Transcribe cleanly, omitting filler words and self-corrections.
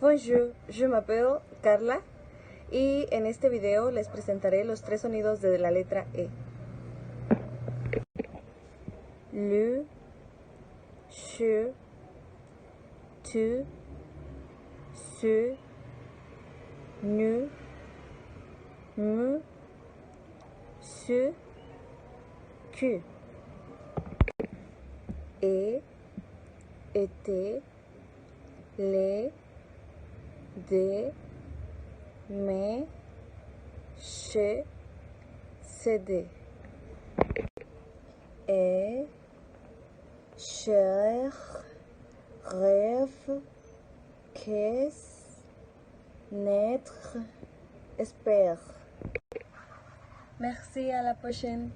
Bonjour, je m'appelle Carla y en este video les presentaré los tres sonidos de la letra E. Le, che, tu, ce, nu, mu, ce, que. E, été, les, de, mais, che, cd. Et, cher, rêve, qu'est-ce, naître, espère. Merci, à la prochaine.